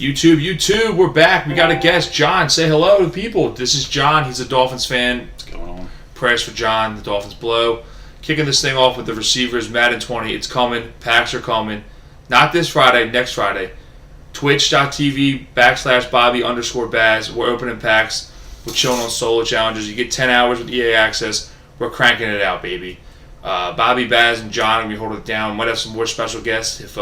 YouTube, we're back. We got a guest, Jon. Say hello to the people. This is Jon. He's a Dolphins fan. What's going on? Prayers for Jon. The Dolphins blow. Kicking this thing off with the receivers. Madden 20. It's coming. Packs are coming. Not this Friday. Next Friday. Twitch.tv/Bobby_Baz. We're opening packs. We're chilling on solo challenges. You get 10 hours with EA access. We're cranking it out, baby. Bobby, Baz, and Jon are going to be holding it down. Might have some more special guests if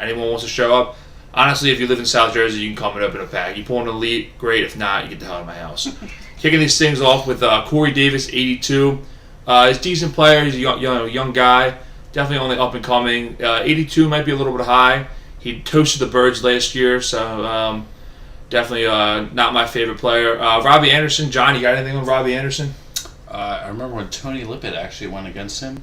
anyone wants to show up. Honestly, if you live in South Jersey, you can come and open a pack. You pull an elite, great. If not, you get the hell out of my house. Kicking these things off with Corey Davis, 82. He's a decent player. He's a young guy. Definitely only up and coming. 82 might be a little bit high. He toasted the Birds last year, so definitely not my favorite player. Robbie Anderson. Jon, you got anything on Robbie Anderson? I remember when Tony Lippett actually went against him.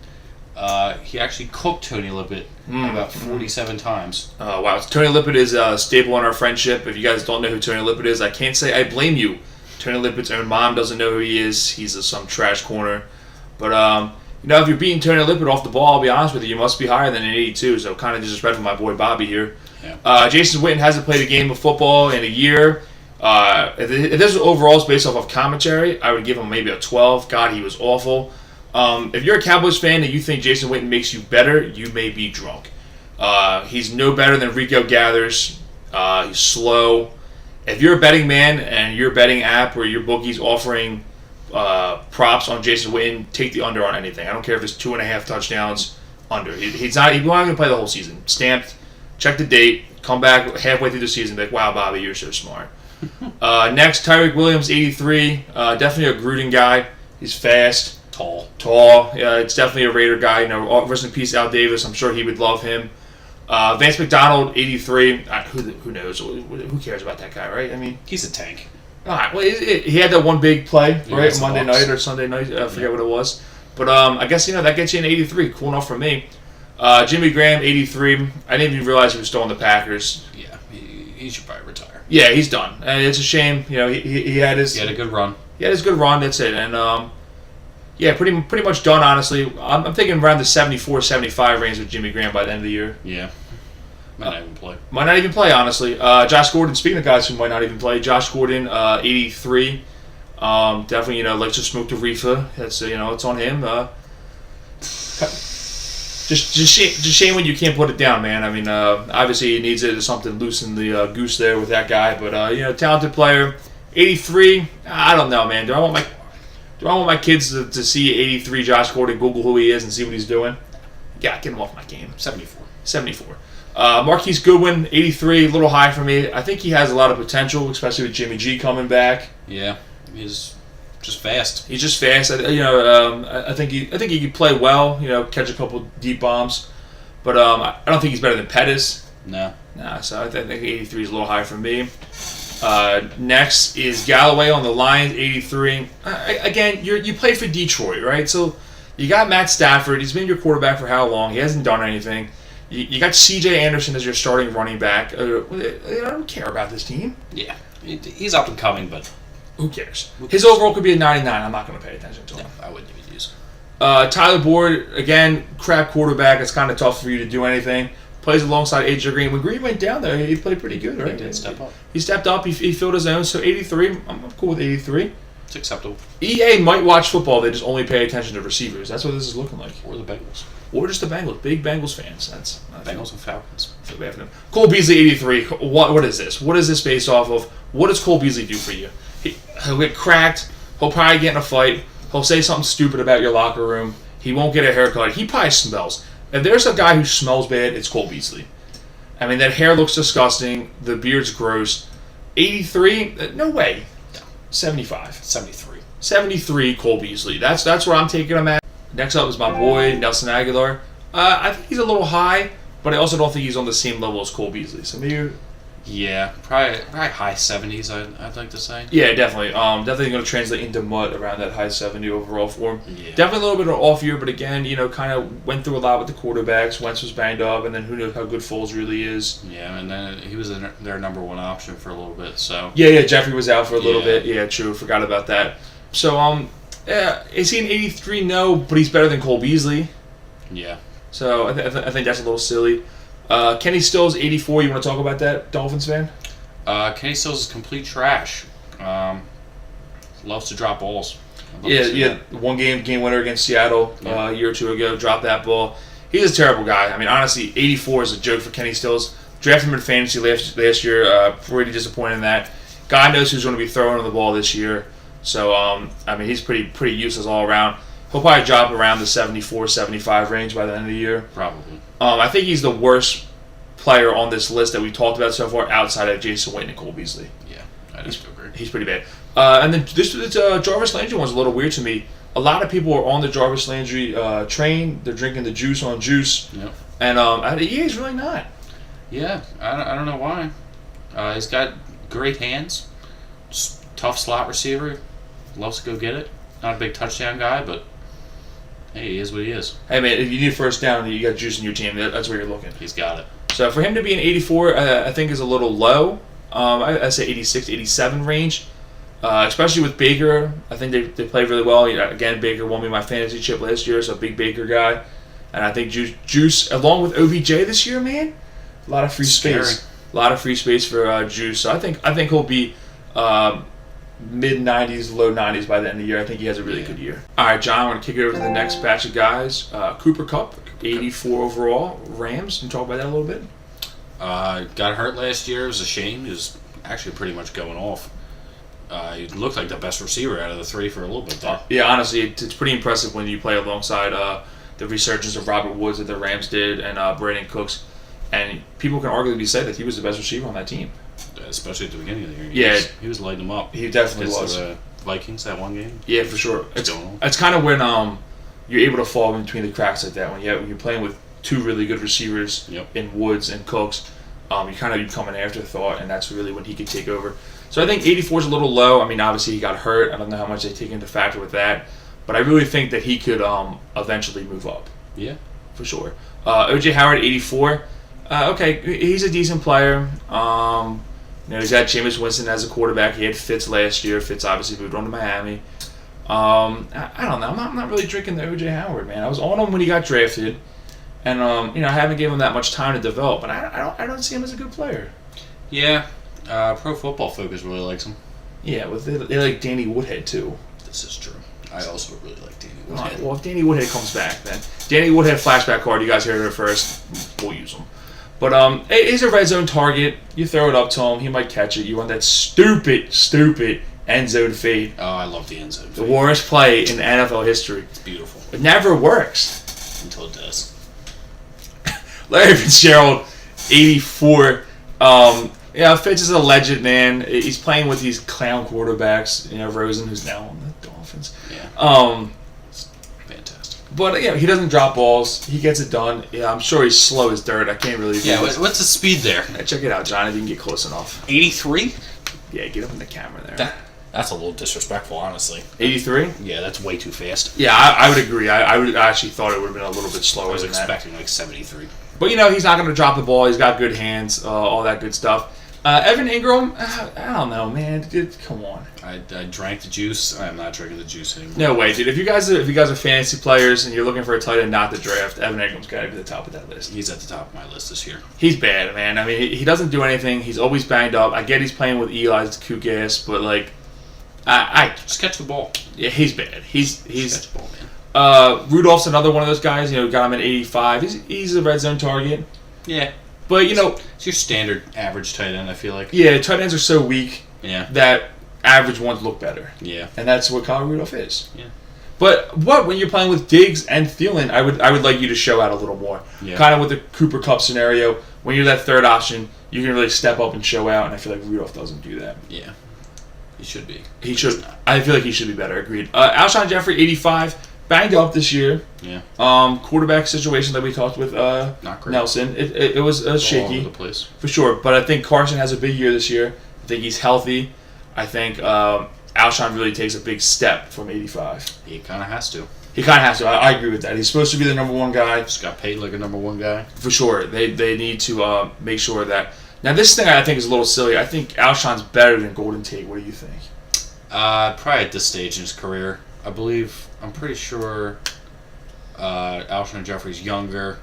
He actually cooked Tony Lippett about 47 times. Oh, wow. Tony Lippett is a staple in our friendship. If you guys don't know who Tony Lippett is, I can't say I blame you. Tony Lippett's own mom doesn't know who he is. He's some trash corner. But, if you're beating Tony Lippett off the ball, I'll be honest with you, you must be higher than an 82, so kind of disrespectful my boy Bobby here. Yeah. Jason Witten hasn't played a game of football in a year. If this was overalls based off of commentary, I would give him maybe a 12. God, he was awful. If you're a Cowboys fan and you think Jason Witten makes you better, you may be drunk. He's no better than Rico Gathers. He's slow. If you're a betting man and your betting app or your bookie's offering props on Jason Witten, take the under on anything. I don't care if it's 2.5 touchdowns under. He's not going to play the whole season. Stamped. Check the date. Come back halfway through the season. Be like, wow, Bobby, you're so smart. Next, Tyreek Williams, 83. Definitely a Gruden guy. He's fast. Tall. Yeah, it's definitely a Raider guy. Rest in peace, Al Davis. I'm sure he would love him. Vance McDonald, 83. Who knows? Who cares about that guy, right? I mean, he's a tank. All right. Well, he had that one big play, right? Monday night or Sunday night. I forget what it was. But I guess that gets you an 83. Cool enough for me. Jimmy Graham, 83. I didn't even realize he was still on the Packers. Yeah, he should probably retire. Yeah, he's done. And it's a shame. He had his. He had a good run. He had his good run. That's it. And yeah, pretty much done, honestly. I'm thinking around the 74-75 range with Jimmy Graham by the end of the year. Yeah. Might not even play. Might not even play, honestly. Josh Gordon, speaking of guys who might not even play, Josh Gordon, 83. Definitely, likes to smoke the reefer. That's, it's on him. Just shame when you can't put it down, man. I mean, obviously he needs it to something loosen the goose there with that guy. But, talented player. 83, I don't know, man. Do I want my kids to see 83 Josh Gordon, Google who he is, and see what he's doing? Yeah, get him off my game. 74. Marquise Goodwin, 83, a little high for me. I think he has a lot of potential, especially with Jimmy G coming back. Yeah, he's just fast. He's just fast. I think he could play well. Catch a couple deep bombs, but I don't think he's better than Pettis. No. Nah. So I think 83 is a little high for me. Next is Galloway on the Lions, 83. Again, you play for Detroit, right? So you got Matt Stafford. He's been your quarterback for how long? He hasn't done anything. You got C.J. Anderson as your starting running back. I don't care about this team. Yeah, he's up and coming, but who cares? His overall could be a 99. I'm not going to pay attention to him. No, I wouldn't even use him. Tyler Boyd, again, crap quarterback. It's kind of tough for you to do anything. Plays alongside A.J. Green. When Green went down there, he played pretty good, right? He did step up. He stepped up. He filled his own. So 83, I'm cool with 83. It's acceptable. EA might watch football. They just only pay attention to receivers. That's what this is looking like. Or the Bengals. Or just the Bengals. Big Bengals fans. That's Bengals and Falcons. Feel bad for them. Cole Beasley, 83. What is this? What is this based off of? What does Cole Beasley do for you? He'll get cracked. He'll probably get in a fight. He'll say something stupid about your locker room. He won't get a haircut. He probably smells. If there's a guy who smells bad, it's Cole Beasley. I mean, that hair looks disgusting. The beard's gross. 83? No way. 75. 73, Cole Beasley. That's where I'm taking him at. Next up is my boy, Nelson Aguilar. I think he's a little high, but I also don't think he's on the same level as Cole Beasley. So maybe... Yeah, probably high 70s, I'd like to say. Yeah, definitely. Definitely going to translate into mud around that high 70 overall form. Yeah. Definitely a little bit of an off year, but again, kind of went through a lot with the quarterbacks. Wentz was banged up, and then who knows how good Foles really is. Yeah, and then he was their number one option for a little bit, so... Yeah, Jeffrey was out for a little bit. Yeah, true. Forgot about that. So, is he an 83? No, but he's better than Cole Beasley. Yeah. So, I think that's a little silly. Kenny Stills, 84. You want to talk about that, Dolphins fan? Kenny Stills is complete trash. Loves to drop balls. Yeah. One game winner against Seattle a year or two ago. Dropped that ball. He's a terrible guy. I mean, honestly, 84 is a joke for Kenny Stills. Drafted him in fantasy last year. Pretty disappointed in that. God knows who's going to be throwing the ball this year. So, I mean, he's pretty useless all around. He'll probably drop around the 74, 75 range by the end of the year. Probably. I think he's the worst player on this list that we talked about so far outside of Jason Witten and Cole Beasley. Yeah, I just agree. He's pretty bad. And then this Jarvis Landry one's a little weird to me. A lot of people are on the Jarvis Landry train. They're drinking the juice on juice. Yep. And he's really not. Yeah, I don't know why. He's got great hands. Just tough slot receiver. Loves to go get it. Not a big touchdown guy, but hey, he is what he is. Hey, man, if you need a first down and you got juice in your team, that's where you're looking. He's got it. So for him to be an 84, I think is a little low. I say 86, 87 range. Especially with Baker. I think they played really well. Again, Baker won me my fantasy chip last year, so a big Baker guy. And I think Juice, along with OBJ this year, man, a lot of free space. A lot of free space for Juice. So I think he'll be mid-90s, low 90s by the end of the year. I think he has a really good year. All right, John, I want to kick it over to the next batch of guys. Cooper Kupp, 84 overall, Rams. Can you talk about that a little bit? Got hurt last year. It was a shame. He was actually pretty much going off. He looked like the best receiver out of the three for a little bit there. Yeah, honestly, it's pretty impressive when you play alongside the resurgence of Robert Woods that the Rams did and Brandon Cooks. And people can arguably say that he was the best receiver on that team. Especially at the beginning of the year. He was lighting them up. He definitely was. The Vikings that one game. Yeah, for sure. It's kind of when you're able to fall in between the cracks like that. When you're playing with two really good receivers in Woods and Cooks, you kind of become an afterthought, and that's really when he could take over. So I think 84 is a little low. I mean, obviously he got hurt. I don't know how much they take into factor with that. But I really think that he could eventually move up. Yeah. For sure. O.J. Howard, 84. Okay, he's a decent player. He's got Jameis Winston as a quarterback. He had Fitz last year. Fitz obviously moved on to Miami. I don't know. I'm not really drinking the O.J. Howard, man. I was on him when he got drafted. And, I haven't given him that much time to develop. But I don't see him as a good player. Yeah. Pro Football Focus really likes him. Yeah, they like Danny Woodhead, too. This is true. I also really like Danny Woodhead. Well, if Danny Woodhead comes back, then Danny Woodhead flashback card. You guys heard it first. We'll use him. But he's a red zone target. You throw it up to him, he might catch it. You want that stupid end zone fade. Oh, I love the end zone fade. The worst play in NFL history. It's beautiful. It never works. Until it does. Larry Fitzgerald, 84. Fitz is a legend, man. He's playing with these clown quarterbacks. Rosen, who's now on the Dolphins. Yeah. Fantastic. But he doesn't drop balls. He gets it done. Yeah, I'm sure he's slow as dirt. I can't really. Yeah. What's the speed there? Check it out, John. If you can get close enough. 83. Yeah, get up in the camera there. That's a little disrespectful, honestly. 83. Yeah, that's way too fast. Yeah, I would agree. I actually thought it would have been a little bit slower. I was than expecting that. like 73. But he's not going to drop the ball. He's got good hands, all that good stuff. Evan Ingram, I don't know, man. Dude, come on. I drank the juice. I'm not drinking the juice anymore. No way, dude. If you guys are fantasy players and you're looking for a tight end not to draft, Evan Ingram's got to be the top of that list. He's at the top of my list this year. He's bad, man. I mean, he doesn't do anything. He's always banged up. I get he's playing with Eli's kook ass, but I just catch the ball. Yeah, he's bad. He's catch the ball, man. Rudolph's another one of those guys. Got him at 85. He's a red zone target. Yeah. But, it's your standard average tight end, I feel like. Yeah, tight ends are so weak that average ones look better. Yeah. And that's what Kyle Rudolph is. Yeah. But when you're playing with Diggs and Thielen, I would like you to show out a little more. Yeah. Kind of with the Cooper Kupp scenario, when you're that third option, you can really step up and show out, and I feel like Rudolph doesn't do that. Yeah. He should be. He should. I feel like he should be better. Agreed. Alshon Jeffrey, 85. Banged up this year. Yeah. Quarterback situation that we talked with Not great. Nelson. It was shaky. All over the place. For sure. But I think Carson has a big year this year. I think he's healthy. I think Alshon really takes a big step from 85. He kind of has to. He kind of has to. I agree with that. He's supposed to be the number one guy. Just got paid like a number one guy. For sure. They need to make sure that... Now, this thing I think is a little silly. I think Alshon's better than Golden Tate. What do you think? Probably at this stage in his career. I'm pretty sure Alshon Jeffrey's younger.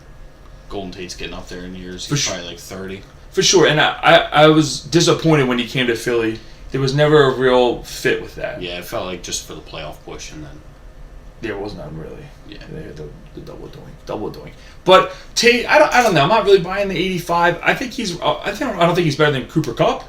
Golden Tate's getting up there in years. He's probably like 30. For sure, and I was disappointed when he came to Philly. There was never a real fit with that. Yeah, it felt like just for the playoff push, and then There was none really. Yeah. They had the double doing. But Tate, I don't know. I'm not really buying the 85. I think I don't think he's better than Cooper Kupp.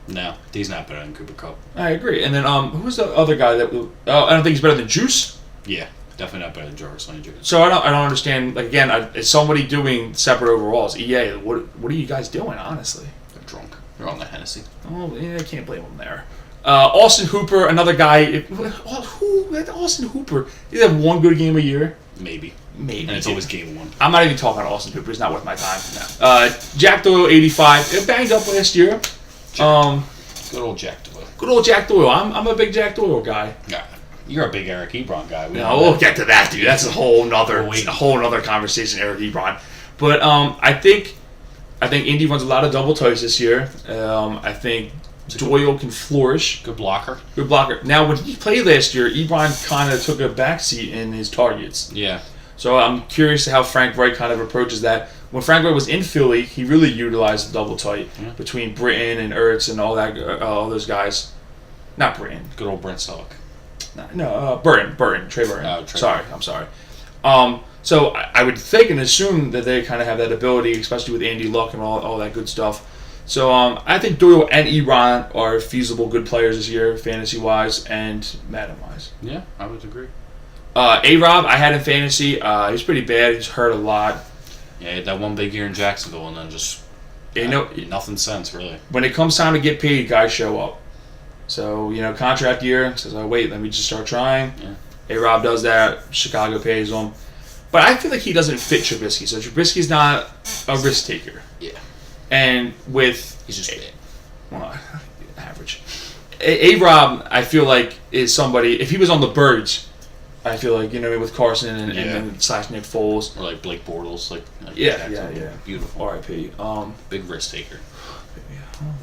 no, he's not better than Cooper Kupp. I agree. And then who's the other guy that? I don't think he's better than Juice. Yeah, definitely not better than Jarvis Landry. So I don't understand. Like again, is somebody doing separate overalls? EA, what are you guys doing? Honestly, They're drunk. They're on the Hennessy. oh yeah, I can't blame them there. Austin Hooper, another guy. Austin Hooper? He had one good game a year. Maybe. And it's always game one. I'm not even talking about Austin Hooper. It's not worth my time. No. Jack Doyle, 85. It banged up last year. Good old Jack Doyle. Good old Jack Doyle. I'm a big Jack Doyle guy. Yeah, you're a big Eric Ebron guy. We'll get to that, dude. That's a whole nother conversation, Eric Ebron. But I think Indy runs a lot of double touch this year. I think Doyle can flourish. Good blocker. Good blocker. Now, when he played last year, Ebron kind of took a backseat in his targets. Yeah. So I'm curious how Frank Wright kind of approaches that. When Frank Wright was in Philly, he really utilized the double tight between Britton and Ertz and all those guys. Not Britton. Good old Brent Selleck. No, Burton, Trey Burton. Oh, Trey sorry, I'm sorry. So I would think and assume that they kind of have that ability, especially with Andy Luck and all that good stuff. So I think Doyle and Ebron are feasible good players this year, fantasy-wise and Madden-wise. Yeah, I would agree. A-Rob, I had in fantasy. He's pretty bad. He's hurt a lot. Yeah, he had that one big year in Jacksonville, and then just nothing since, really. When it comes time to get paid, guys show up. So, contract year, says, oh, wait, let me just start trying. Yeah. A-Rob does that. Chicago pays him. But I feel like he doesn't fit Trubisky. So Trubisky's not a risk taker. Yeah. And with... He's just bad. Well, average. A-Rob, I feel like, is somebody... If he was on the Birds, I feel like, with Carson and / Nick Foles. Or like Blake Bortles. Yeah. Beautiful. R.I.P. Big risk taker.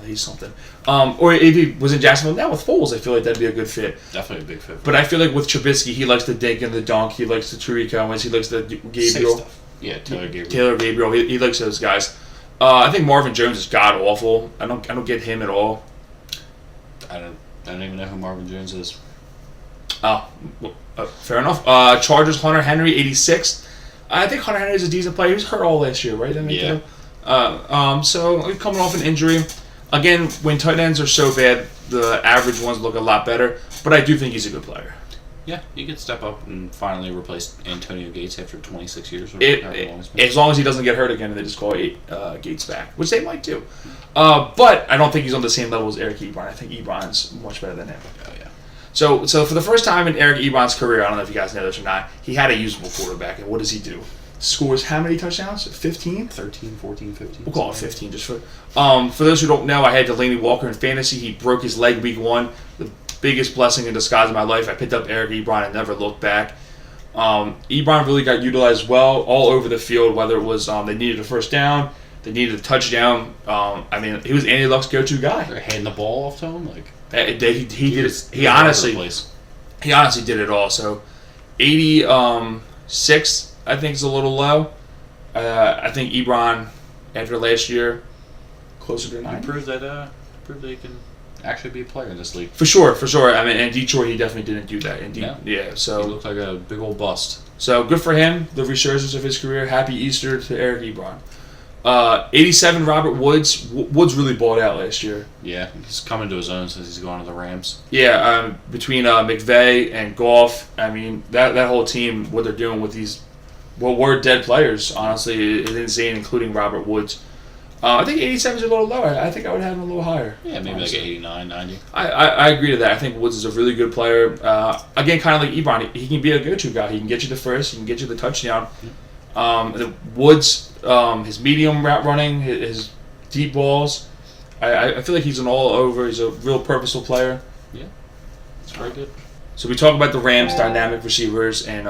He's something. Or if he was in Jacksonville now with Foles, I feel like that'd be a good fit. Definitely a big fit. But I feel like with Trubisky, he likes the dink and the dunk. He likes the Tariq Owens. He likes the Gabriel. Safe stuff. Yeah, Taylor Gabriel. He likes those guys. I think Marvin Jones is god awful. I don't get him at all. I don't even know who Marvin Jones is. Oh, well, fair enough. Chargers, Hunter Henry, 86. I think Hunter Henry is a decent player. He was hurt all last year, right? So coming off an injury. Again, when tight ends are so bad, the average ones look a lot better. But I do think he's a good player. Yeah, he could step up and finally replace Antonio Gates after 26 years. As long as he doesn't get hurt again and they just call Gates back, which they might do. But I don't think he's on the same level as Eric Ebron. I think Ebron's much better than him. Oh, yeah. So for the first time in Eric Ebron's career, I don't know if you guys know this or not, he had a usable quarterback. And what does he do? Scores how many touchdowns? 15? 13, 14, 15. We'll call it 15 just for... For those who don't know, I had Delaney Walker in fantasy. He broke his leg week 1. The biggest blessing in disguise of my life. I picked up Eric Ebron and never looked back. Ebron really got utilized well all over the field, whether it was they needed a first down, they needed a touchdown. He was Andy Luck's go-to guy. They're handing the ball off to him? He honestly did it all. So 86... I think it's a little low. I think Ebron, after last year, closer to 90. Proved that he can actually be a player in this league. For sure. In Detroit, he definitely didn't do that. So he looked like a big old bust. So good for him. The resurgence of his career. Happy Easter to Eric Ebron. 87, Robert Woods. Woods really balled out last year. Yeah, he's coming to his own since he's gone to the Rams. Yeah, between McVay and Goff, that whole team, what they're doing with these. Well, we're dead players, honestly. It's insane, including Robert Woods. I think 87 is a little low. I think I would have him a little higher. Yeah, maybe honestly. like 89, 90. I agree to that. I think Woods is a really good player. Again, kind of like Ebron, he can be a go-to guy. He can get you the first. He can get you the touchdown. Woods, his medium route running, his deep balls, I feel like he's an all-over. He's a real purposeful player. Yeah, it's very good. So we talk about the Rams' dynamic receivers and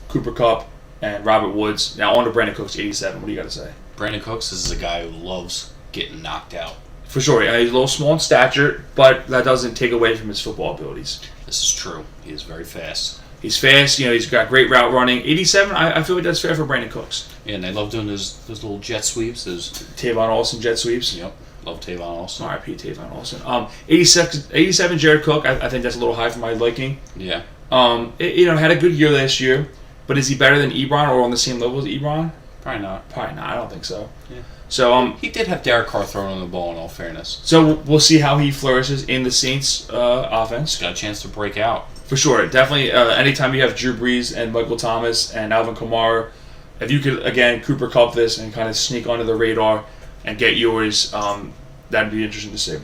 Cooper Kupp and Robert Woods. Now on to Brandon Cooks, 87. What do you got to say? Brandon Cooks is a guy who loves getting knocked out. For sure. He's a little small in stature, but that doesn't take away from his football abilities. This is true. He is very fast. He's fast. He's got great route running. 87, I feel like that's fair for Brandon Cooks. Yeah, and they love doing those little jet sweeps. Those Tavon Olsen jet sweeps. Yep, love Tavon Olsen. R.I.P. Tavon Olsen. 87 Jared Cook. I think that's a little high for my liking. Yeah. Had a good year last year, but is he better than Ebron or on the same level as Ebron? Probably not. Probably not. I don't think so. Yeah. So he did have Derek Carr throwing on the ball. In all fairness, so we'll see how he flourishes in the Saints offense. He's got a chance to break out For sure, definitely. Anytime you have Drew Brees and Michael Thomas and Alvin Kamara, if you could again Cooper Kupp this and kind of sneak under the radar and get yours, that'd be interesting to see.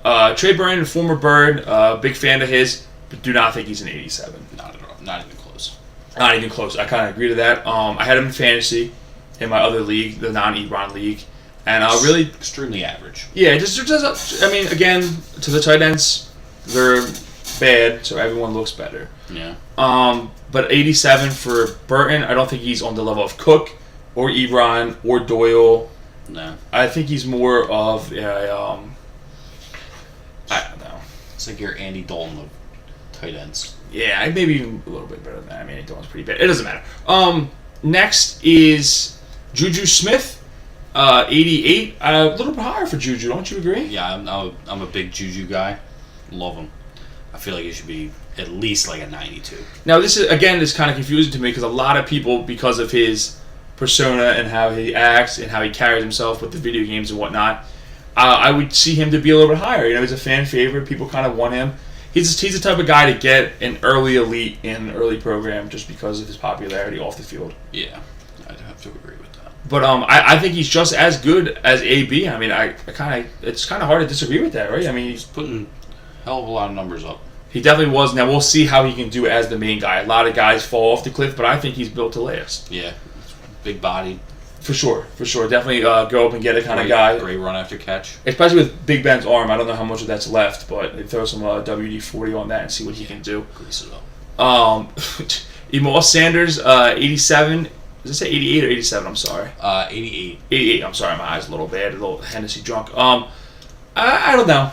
Yeah. Trey Burton, former Bird, big fan of his, but do not think he's an 87. Not at all. Not even close. Not even close. I kind of agree to that. I had him in fantasy in my other league, the non-Ebron league, and really extremely average. Yeah, again, to the tight ends, they're bad, so everyone looks better. Yeah. But 87 for Burton, I don't think he's on the level of Cook or Ebron or Doyle. No. I think he's more of I don't know. It's like your Andy Dalton of tight ends. Yeah, maybe even a little bit better than that. I mean, Andy Dalton's pretty bad. It doesn't matter. Next is Juju Smith. 88, a little bit higher for Juju, don't you agree? Yeah, I'm a big Juju guy. Love him. I feel like he should be at least like a 92. Now, this is kind of confusing to me because a lot of people, because of his persona and how he acts and how he carries himself with the video games and whatnot, I would see him to be a little bit higher. He's a fan favorite. People kind of want him. He's the type of guy to get an early elite in an early program just because of his popularity off the field. Yeah, I'd have to agree with that. But I think he's just as good as AB. I mean, it's kind of hard to disagree with that, right? I mean, he's putting a hell of a lot of numbers up. He definitely was. Now we'll see how he can do as the main guy. A lot of guys fall off the cliff, but I think he's built to last. Yeah, big body. For sure. Definitely go up and get it kind of guy. Great run after catch. Especially with Big Ben's arm. I don't know how much of that's left, but they throw some WD-40 on that and see what he can do. Grease it up. Emmanuel Sanders, 87. Does it say 88 or 87? I'm sorry. 88. 88. I'm sorry. My eyes a little bad. A little Hennessy drunk. I don't know.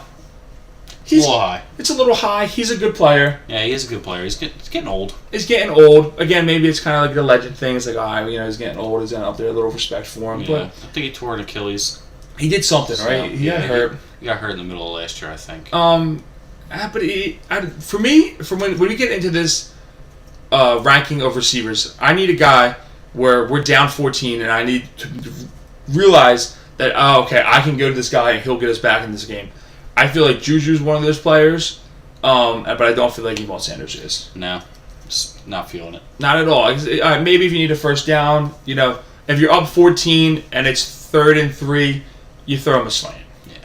He's a little high. It's a little high. He's a good player. Yeah, he is a good player. He's getting old. He's getting old. Again, maybe it's kind of like the legend thing. It's like, he's getting old. He's up there. A little respect for him. Yeah, But I think he tore an Achilles. He did something, right? He got hurt. He got hurt in the middle of last year, I think. But for me, when we get into this ranking of receivers, I need a guy where we're down 14, and I need to realize that, I can go to this guy and he'll get us back in this game. I feel like Juju's one of those players, but I don't feel like Emmanuel Sanders is. No, just not feeling it. Not at all. Maybe if you need a first down, if you're up 14 and it's 3rd and 3, you throw him a slant. Yeah,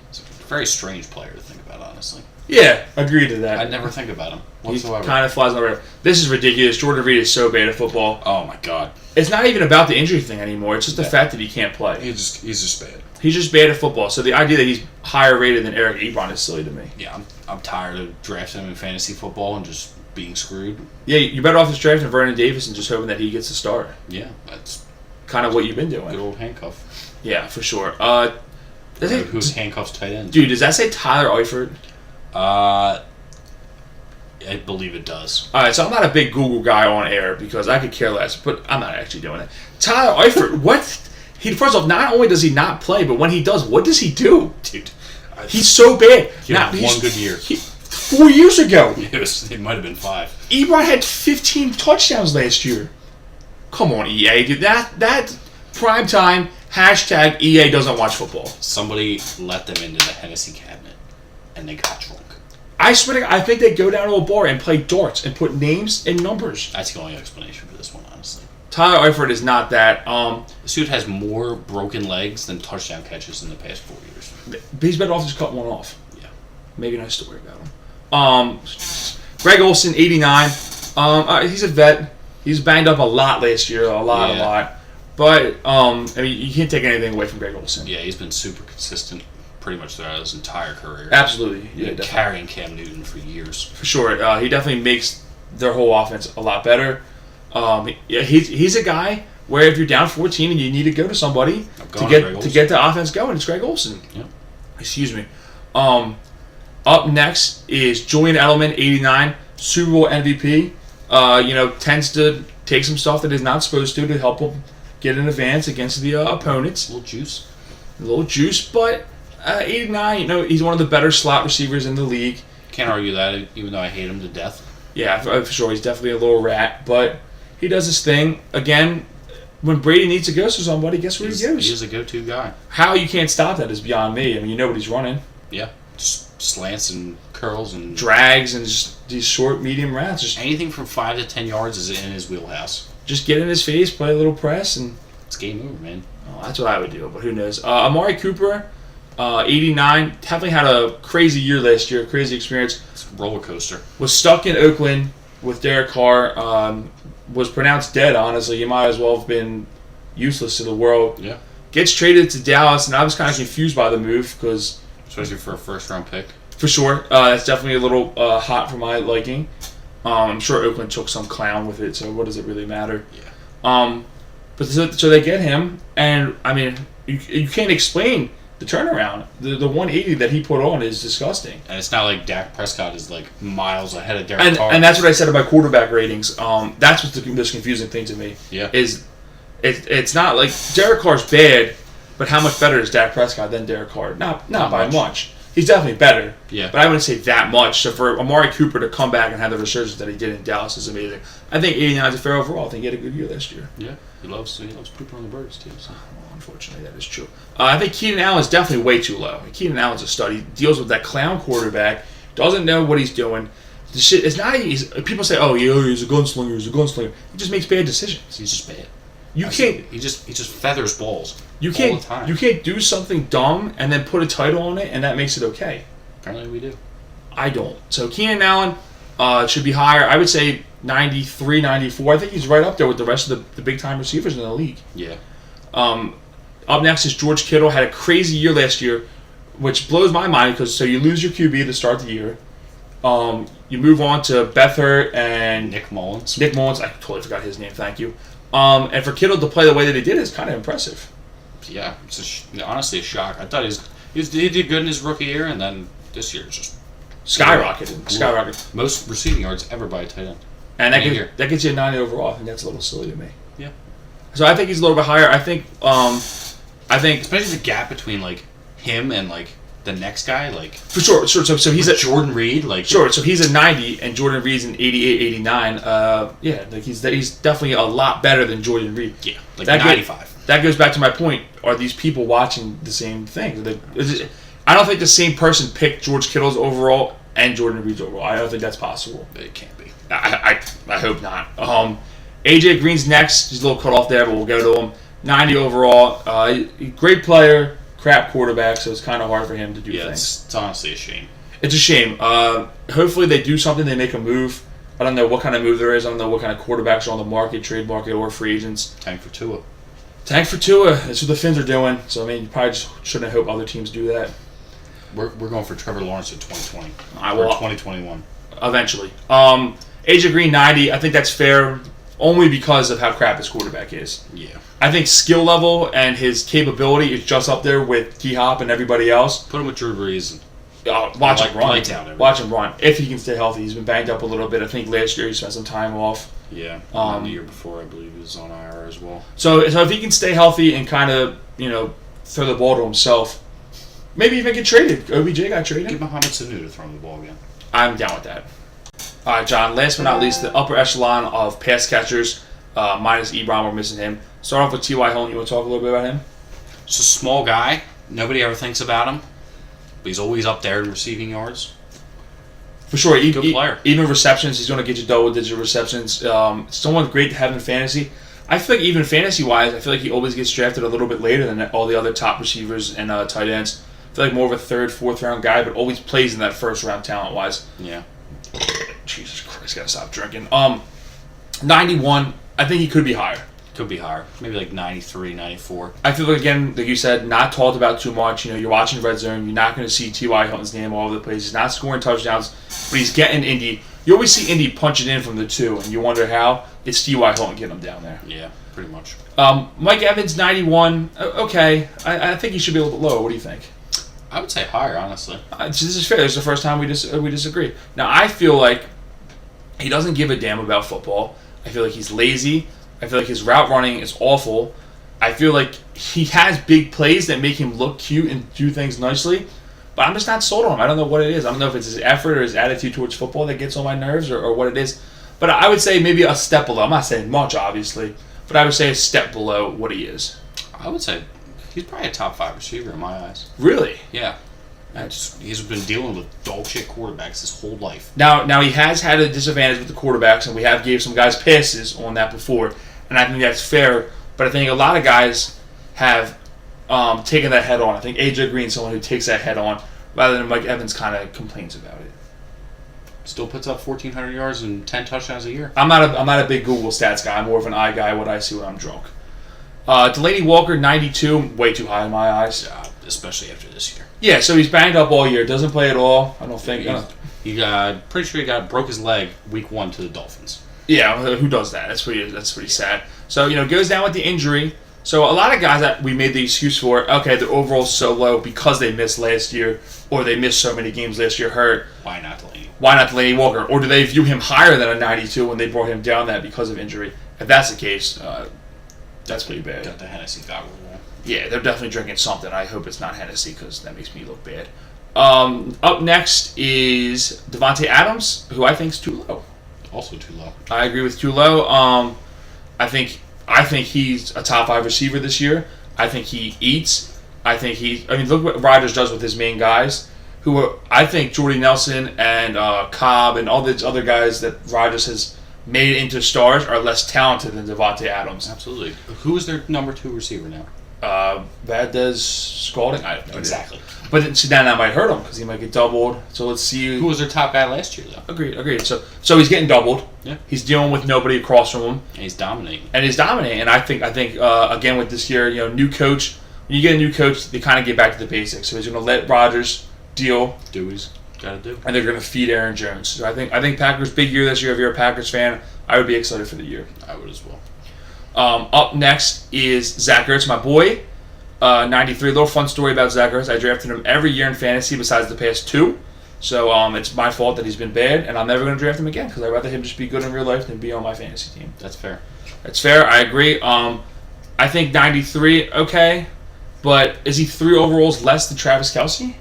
it's a very strange player to think about, honestly. Yeah, agree to that. I never think about him whatsoever. He kind of flies on the radar. This is ridiculous. Jordan Reed is so bad at football. Oh my god. It's not even about the injury thing anymore. It's just the fact that he can't play. He's just bad. He's just bad at football. So the idea that he's higher rated than Eric Ebron is silly to me. Yeah, I'm tired of drafting him in fantasy football and just being screwed. Yeah, you're better off just drafting Vernon Davis and just hoping that he gets a start. Yeah, that's kind of what you've been doing. Good old handcuff. Yeah, for sure. Who's handcuffs tight end? Dude, does that say Tyler Eifert? I believe it does. All right, so I'm not a big Google guy on air because I could care less, but I'm not actually doing it. Tyler Eifert, what? First off, not only does he not play, but when he does, what does he do? Dude, he's so bad. He had one good year. 4 years ago. It might have been 5. Ebron had 15 touchdowns last year. Come on, EA. Dude, that prime time, #EA doesn't watch football. Somebody let them into the Hennessy cabinet, and they got drunk. I swear to God, I think they go down to a bar and play darts and put names and numbers. That's the only explanation for this one, honestly. Tyler Eifert is not that. This dude has more broken legs than touchdown catches in the past 4 years. But he's better off just cutting one off. Yeah. Maybe a nice story about him. Greg Olsen, 89. He's a vet. He's banged up a lot last year. A lot. But, you can't take anything away from Greg Olsen. Yeah, he's been super consistent pretty much throughout his entire career. Absolutely. Yeah, carrying Cam Newton for years. For sure. He definitely makes their whole offense a lot better. He's a guy where if you're down 14 and you need to go to somebody to get the offense going, it's Greg Olsen. Yep. Excuse me. Up next is Julian Edelman, 89, Super Bowl MVP. Tends to take some stuff that he's not supposed to help him get an advance against the opponents. A little juice, but 89, he's one of the better slot receivers in the league. Can't argue that, even though I hate him to death. Yeah, for sure. He's definitely a little rat, but he does his thing. Again, when Brady needs to go to somebody, guess where he goes? He is a go-to guy. How you can't stop that is beyond me. I mean, you know what he's running. Yeah, just slants and curls and drags and just these short, medium routes. Just anything from 5 to 10 yards is in his wheelhouse. Just get in his face, play a little press, and it's game over, man. Oh, that's what I would do, but who knows? Amari Cooper, 89, definitely had a crazy year last year, crazy experience. It's a roller coaster. Was stuck in Oakland with Derek Carr. Was pronounced dead, honestly. He might as well have been useless to the world. Yeah. Gets traded to Dallas, and I was kind of confused by the move because... Especially for a first-round pick. For sure. It's definitely a little hot for my liking. I'm sure Oakland took some clown with it, so what does it really matter? Yeah. But so they get him, and, I mean, you can't explain the turnaround. The 180 that he put on is disgusting. And it's not like Dak Prescott is, like, miles ahead of Derek Carr. And that's what I said about quarterback ratings. That's what's the most confusing thing to me. Yeah. It's not like Derek Carr's bad, but how much better is Dak Prescott than Derek Carr? Not by much. He's definitely better. Yeah. But I wouldn't say that much. So for Amari Cooper to come back and have the resurgence that he did in Dallas is amazing. I think 89 is a fair overall. I think he had a good year last year. Yeah. He loves pooping on the birds too. So. Well, unfortunately, that is true. I think Keenan Allen's definitely way too low. Keenan Allen's a stud. He deals with that clown quarterback. Doesn't know what he's doing. The shit. It's not easy. People say, "Oh, yeah, he's a gunslinger. He's a gunslinger." He just makes bad decisions. He's just bad. You can't. He just feathers balls. You can't. All the time. You can't do something dumb and then put a title on it, and that makes it okay. Apparently, we do. I don't. So Keenan Allen should be higher. I would say 93, 94. I think he's right up there with the rest of the big time receivers in the league. Yeah. Up next is George Kittle. Had a crazy year last year, which blows my mind because you lose your QB to start the year. You move on to Beathard and Nick Mullins. I totally forgot his name. Thank you. And for Kittle to play the way that he did is kind of impressive. Yeah, it's honestly a shock. I thought he did good in his rookie year, and then this year just skyrocketed. Most receiving yards ever by a tight end. And that gets you a 90 overall. I think that's a little silly to me. Yeah. So I think he's a little bit higher. I think especially the gap between like him and like the next guy, like for sure. So he's a Jordan Reed, like sure. So he's a 90, and Jordan Reed's an 88, 89. Yeah, like he's definitely a lot better than Jordan Reed. Yeah, like 95. That goes back to my point. Are these people watching the same thing? I don't think the same person picked George Kittle's overall and Jordan Reed's overall. I don't think that's possible. It can't be. I hope not. AJ Green's next. He's a little cut off there, but we'll go to him. 90 overall. Great player, crap quarterback, so it's kind of hard for him to do things. It's honestly a shame. It's a shame. Hopefully they do something. They make a move. I don't know what kind of move there is. I don't know what kind of quarterbacks are on the market, trade market, or free agents. Tank for Tua. That's what the Finns are doing. So, I mean, you probably just shouldn't hope other teams do that. We're going for Trevor Lawrence in 2020. Or 2021. Eventually. AJ Green, 90. I think that's fair only because of how crap his quarterback is. Yeah. I think skill level and his capability is just up there with D-Hop and everybody else. Put him with Drew Brees. Watch him run. Watch him run. If he can stay healthy. He's been banged up a little bit. I think last year he spent some time off. Yeah. The year before, I believe, he was on IR as well. So if he can stay healthy and kind of, throw the ball to himself, maybe even get traded. OBJ got traded. Get Mohamed Sanu to throw him the ball again. I'm down with that. All right, John. Last but not least, the upper echelon of pass catchers, minus Ebron. We're missing him. Start off with T.Y. Hilton. You want to talk a little bit about him? Just a small guy. Nobody ever thinks about him. But he's always up there in receiving yards. For sure. Good player. Even receptions, he's going to get you double-digit receptions. Someone great to have in fantasy. I feel like even fantasy-wise, I feel like he always gets drafted a little bit later than all the other top receivers and tight ends. I feel like more of a third, fourth-round guy, but always plays in that first-round talent-wise. Yeah. Jesus Christ, gotta stop drinking. 91, I think he could be higher. Could be higher. Maybe like 93, 94. I feel like, again, like you said, not talked about too much. You're watching Red Zone. You're not going to see T.Y. Hilton's name all over the place. He's not scoring touchdowns, but he's getting Indy. You always see Indy punching in from the 2, and you wonder how. It's T.Y. Hilton getting him down there. Yeah, pretty much. Mike Evans, 91. Okay. I think he should be a little bit lower. What do you think? I would say higher, honestly. This is fair. This is the first time we disagree. Now, I feel like he doesn't give a damn about football. I feel like he's lazy. I feel like his route running is awful. I feel like he has big plays that make him look cute and do things nicely, but I'm just not sold on him. I don't know what it is. I don't know if it's his effort or his attitude towards football that gets on my nerves or what it is. But I would say maybe a step below. I'm not saying much, obviously, but I would say a step below what he is. I would say he's probably a top 5 receiver in my eyes. Really? Yeah. He's been dealing with dog shit quarterbacks his whole life. Now he has had a disadvantage with the quarterbacks, and we have gave some guys passes on that before, and I think that's fair. But I think a lot of guys have taken that head on. I think AJ Green's someone who takes that head on, rather than Mike Evans kind of complains about it. Still puts up 1,400 yards and 10 touchdowns a year. I'm not a big Google stats guy. I'm more of an eye guy. What I see when I'm drunk. Delaney Walker, 92, way too high in my eyes. Especially after this year. Yeah, so he's banged up all year. Doesn't play at all. I don't think. Pretty sure he broke his leg week 1 to the Dolphins. Yeah, who does that? That's pretty sad. So goes down with the injury. So a lot of guys that we made the excuse for, okay, their overall so low because they missed last year or they missed so many games last year hurt. Why not Delaney? Why not Delaney Walker? Or do they view him higher than a 92 when they brought him down that because of injury? If that's the case, that's pretty bad. Got the Hennessy goggle. Yeah, they're definitely drinking something. I hope it's not Hennessy because that makes me look bad. Up next is Devontae Adams, who I think is too low. Also too low. I agree with too low. I think he's a top 5 receiver this year. I think he eats. Look what Rodgers does with his main guys, who are, I think Jordy Nelson and Cobb and all these other guys that Rodgers has made into stars are less talented than Devontae Adams. Absolutely. Who is their number 2 receiver now? Valdez Scalding. I don't know. Exactly. But then, that might hurt him because he might get doubled. So let's see. Who was their top guy last year, though? Agreed. So he's getting doubled. Yeah. He's dealing with nobody across from him. And he's dominating. And I think again with this year, new coach. When you get a new coach, they kind of get back to the basics. So he's going to let Rodgers deal. Do what he's got to do. And they're going to feed Aaron Jones. So I think Packers big year this year. If you're a Packers fan, I would be excited for the year. I would as well. Up next is Zach Ertz, my boy. 93. Little fun story about Zach Ertz. I drafted him every year in fantasy besides the past 2. So it's my fault that he's been bad, and I'm never going to draft him again because I'd rather him just be good in real life than be on my fantasy team. That's fair. I agree. I think 93, okay. But is he 3 overalls less than Travis Kelce?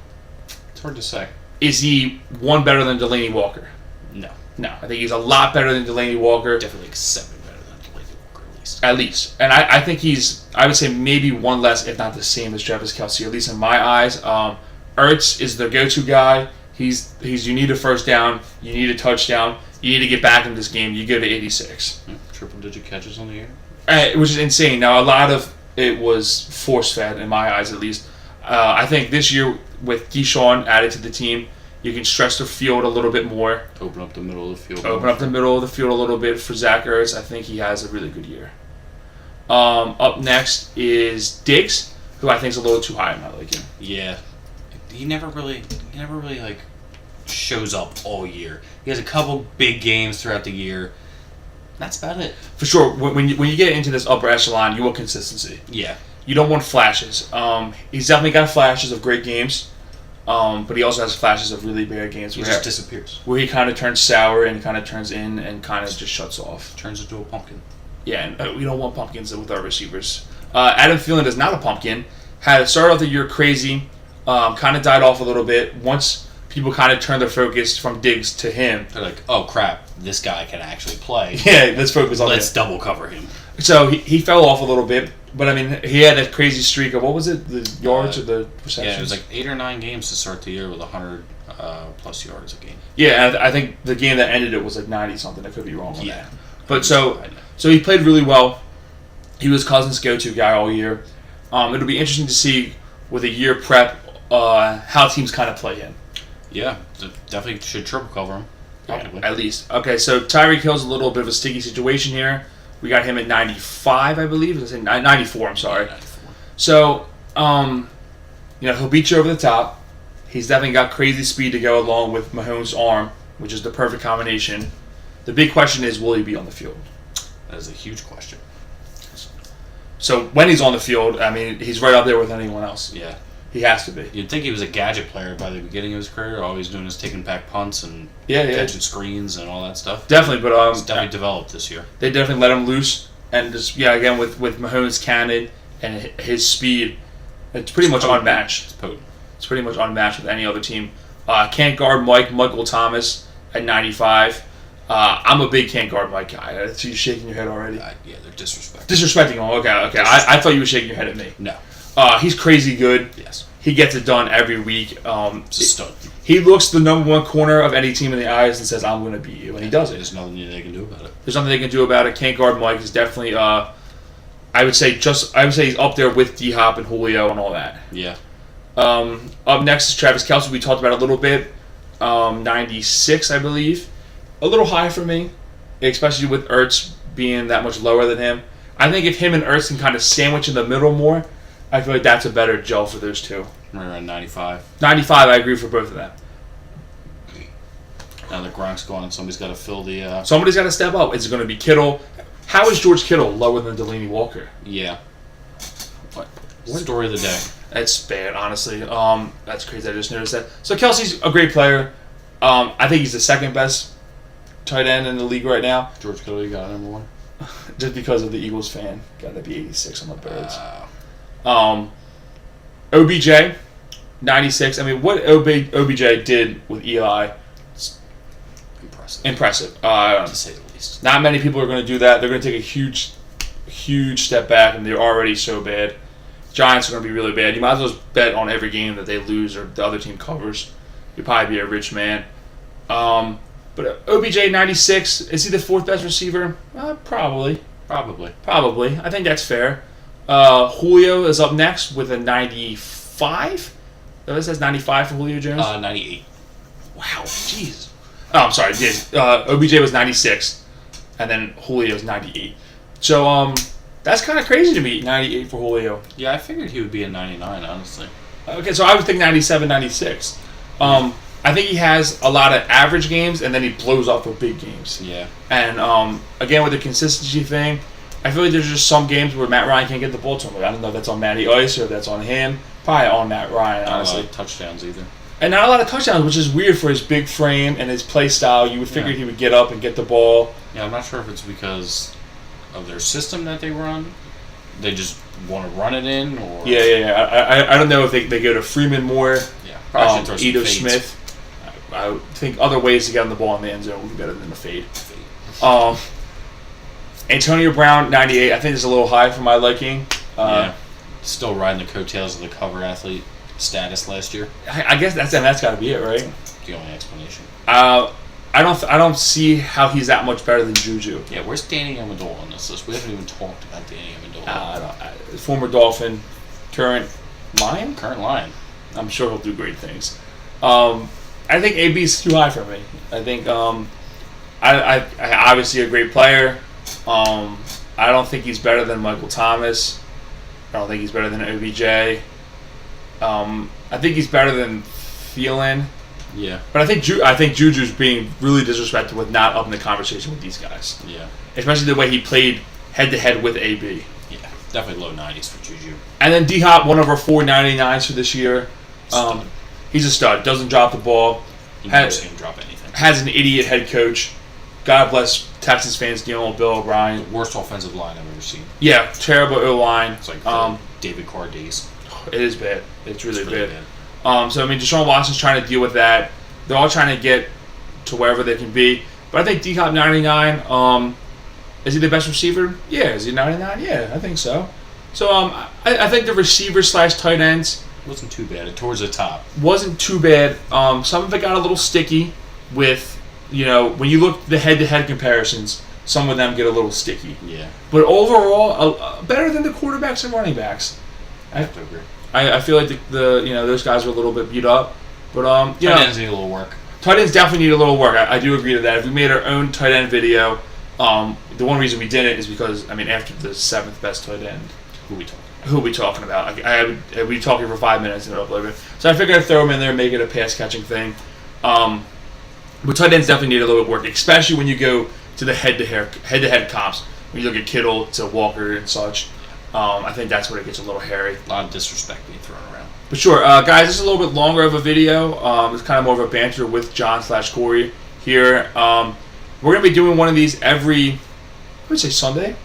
It's hard to say. Is he 1 better than Delaney Walker? No. I think he's a lot better than Delaney Walker. Definitely like 7 better than Delaney Walker, at least. At least. And I think I would say maybe 1 less, if not the same as Travis Kelce, at least in my eyes. Ertz is the go-to guy. He's you need a first down, you need a touchdown, you need to get back in this game, you go to 86. Triple-digit catches on the year. Which is insane. Now, a lot of it was force-fed, in my eyes at least. I think this year, with Deshaun added to the team, you can stretch the field a little bit more. Open up the middle of the field. Open up the middle of the field a little bit for Zach Ertz. I think he has a really good year. Up next is Diggs, who I think is a little too high in my liking. Yeah. He never really like shows up all year. He has a couple big games throughout the year. That's about it. For sure. When you get into this upper echelon, you want consistency. Yeah. You don't want flashes. He's definitely got flashes of great games, but he also has flashes of really bad games. He just disappears. Where he kind of turns sour and kind of turns in and kind of just shuts off. Turns into a pumpkin. Yeah, and we don't want pumpkins with our receivers. Adam Thielen is not a pumpkin. Had started off the year crazy, kind of died off a little bit. Once people kind of turned their focus from Diggs to him. They're like, oh crap, this guy can actually play. Yeah, let's focus on him. Let's double cover him. So he fell off a little bit, but I mean, he had that crazy streak of, what was it, the yards or the receptions? Yeah, it was like 8 or 9 games to start the year with 100 plus yards a game. Yeah, and I think the game that ended it was like 90-something. I could be wrong on that. But so he played really well. He was Cousins' go-to guy all year. It'll be interesting to see with a year prep how teams kind of play him. Yeah, definitely should triple cover him. Probably. At least. Okay, so Tyreek Hill's a little bit of a sticky situation here. We got him at 95, I believe. I said 94, I'm sorry. 94. So, he'll beat you over the top. He's definitely got crazy speed to go along with Mahomes' arm, which is the perfect combination. The big question is, will he be on the field? That is a huge question. So, when he's on the field, I mean, he's right up there with anyone else. Yeah. He has to be. You'd think he was a gadget player by the beginning of his career. All he's doing is taking back punts and catching screens and all that stuff. Definitely, but he's definitely developed this year. They definitely let him loose, and just again with Mahomes' cannon and his speed, it's pretty much unmatched. It's potent. It's pretty much unmatched with any other team. Can't guard Michael Thomas at 95. I'm a big can't guard Mike guy. I see you shaking your head already. Yeah, they're disrespecting. Disrespecting him. Okay. I thought you were shaking your head at me. No. He's crazy good. Yes. He gets it done every week. It's a stud. He looks the number one corner of any team in the eyes and says, "I'm going to beat you," and he does it. There's nothing they can do about it. There's nothing they can do about it. Can't guard Mike is definitely. I would say he's up there with D Hop and Julio and all that. Yeah. Up next is Travis Kelce. We talked about it a little bit. 96, I believe. A little high for me, especially with Ertz being that much lower than him. I think if him and Ertz can kind of sandwich in the middle more, I feel like that's a better gel for those two. Right around 95. 95, I agree for both of them. Now that Gronk's gone, somebody's got to fill the... Somebody's got to step up. Is it going to be Kittle? How is George Kittle lower than Delaney Walker? Yeah. What? Story of the day. That's bad, honestly. That's crazy. I just noticed that. So Kelsey's a great player. I think he's the second best tight end in the league right now. George Kittle, you got number one? Just because of the Eagles fan. Got to be 86 on the Birds. OBJ, 96. I mean, what OBJ did with Eli, impressive. To say the least. Not many people are going to do that. They're going to take a huge step back, and they're already so bad. Giants are going to be really bad. You might as well bet on every game that they lose or the other team covers. You'd probably be a rich man. But OBJ, 96, is he the fourth best receiver? Probably. I think that's fair. Julio is up next with a 95. This says 95 for Julio Jones? 98. Wow, jeez. Oh, I'm sorry. Yes. OBJ was 96, and then Julio's 98. So, that's kind of crazy to me, 98 for Julio. Yeah, I figured he would be a 99, honestly. Okay, so I would think 97, 96. I think he has a lot of average games, and then he blows up for big games. Yeah. And, again, with the consistency thing, I feel like there's just some games where Matt Ryan can't get the ball to him. I don't know if that's on Matty Ice or if that's on him. Probably on Matt Ryan, honestly. Not a lot of touchdowns either. And not a lot of touchdowns, which is weird for his big frame and his play style. You would figure he would get up and get the ball. Yeah, I'm not sure if it's because of their system that they run. They just want to run it in, or... Yeah. I don't know if they go to Freeman more. Yeah, probably should throw some Ito fades. Smith. I would think other ways to get on the ball in the end zone would be better than the fade. Antonio Brown, 98. I think it's a little high for my liking. Yeah. Still riding the coattails of the cover athlete status last year. I guess that's got to be it, right? The only explanation. I don't see how he's that much better than Juju. Yeah, where's Danny Amendola on this list? We haven't even talked about Danny Amendola. Former Dolphin, current Lion? Current Lion. I'm sure he'll do great things. I think AB's too high for me. I think I obviously a great player. I don't think he's better than Michael Thomas. I don't think he's better than OBJ. I think he's better than Thielen. Yeah. But I think Juju's being really disrespectful with not up in the conversation with these guys. Yeah. Especially the way he played head-to-head with AB. Yeah, definitely low 90s for Juju. And then D-Hop, one of our 499s for this year. He's a stud. Doesn't drop the ball. You never see him drop anything. Has an idiot head coach. God bless Texas fans dealing with Bill O'Brien. The worst offensive line I've ever seen. Yeah, terrible O-line. It's like David Carr days. It is bad. It's really bad. So, I mean, Deshaun Watson's trying to deal with that. They're all trying to get to wherever they can be. But I think D-Hop 99, is he the best receiver? Yeah. Is he 99? Yeah, I think so. So, I think the receiver/tight ends wasn't too bad. Towards the top. Wasn't too bad. Some of it got a little sticky with, when you look at the head-to-head comparisons, some of them get a little sticky. Yeah. But overall, better than the quarterbacks and running backs. I have to agree. I feel like those guys were a little bit beat up, but tight ends need a little work. Tight ends definitely need a little work. I do agree to that. If we made our own tight end video, the one reason we didn't is because after the seventh best tight end, who are we talking about? I'd be talking for 5 minutes and upload it. So I figured I'd throw them in there and make it a pass catching thing. But tight ends definitely need a little bit of work, especially when you go to the head-to-head comps. When you look at Kittle to Walker and such. I think that's where it gets a little hairy. A lot of disrespect being thrown around. But sure, guys, this is a little bit longer of a video. It's kind of more of a banter with John/Corey here. We're going to be doing one of these every, I would say Sunday?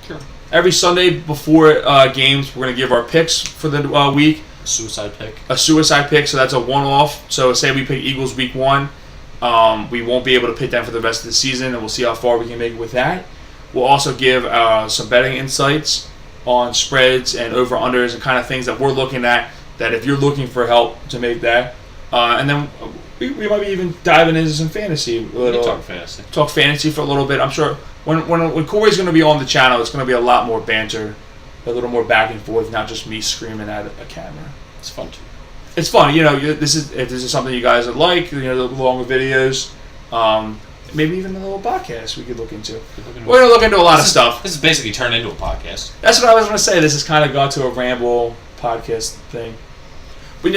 Sure. every Sunday before games, we're going to give our picks for the week. Suicide pick. A suicide pick, so that's a one-off. So say we pick Eagles week 1. We won't be able to pick them for the rest of the season, and we'll see how far we can make it with that. We'll also give some betting insights on spreads and over-unders and kind of things that we're looking at, that if you're looking for help to make that. And then we might be even diving into some fantasy. Talk fantasy for a little bit. I'm sure when Corey's going to be on the channel, it's going to be a lot more banter, a little more back and forth, not just me screaming at a camera. It's fun too. It's fun, if this is something you guys would like, the longer videos, maybe even a little podcast we could look into. We're going to look into a lot of stuff. This is basically turned into a podcast. That's what I was going to say. This has kind of gone to a ramble podcast thing. But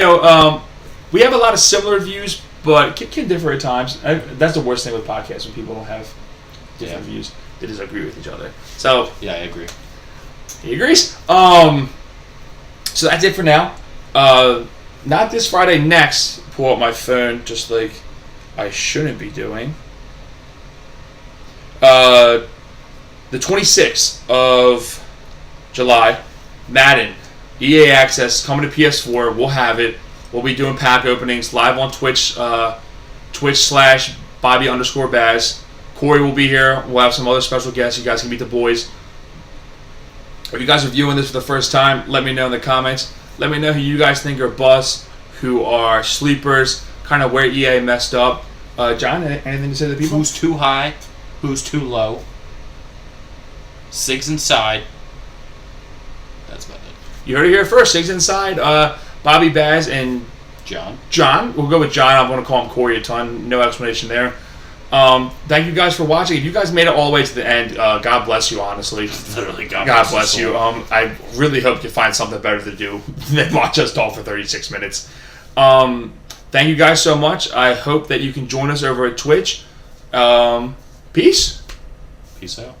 we have a lot of similar views, but it can differ at times. That's the worst thing with podcasts, when people don't have different views. They just agree with each other. So yeah, I agree. He agrees. So that's it for now. Not this Friday, next. Pull up my phone, just like I shouldn't be doing. The 26th of July, Madden, EA Access, coming to PS4. We'll have it. We'll be doing pack openings live on Twitch, Twitch/Bobby_Baz. Corey will be here. We'll have some other special guests. You guys can meet the boys. If you guys are viewing this for the first time, let me know in the comments. Let me know who you guys think are busts, who are sleepers, kind of where EA messed up. John, anything to say to the people? Who's too high? Who's too low? Sigs inside. That's about it. You heard it here first. Sigs inside. Bobby, Baz, and John. We'll go with John. I'm going to call him Corey a ton. No explanation there. Thank you guys for watching. If you guys made it all the way to the end, God bless you, honestly. Literally, God bless you. I really hope you find something better to do than watch us talk for 36 minutes. Thank you guys so much. I hope that you can join us over at Twitch. Peace. Peace out.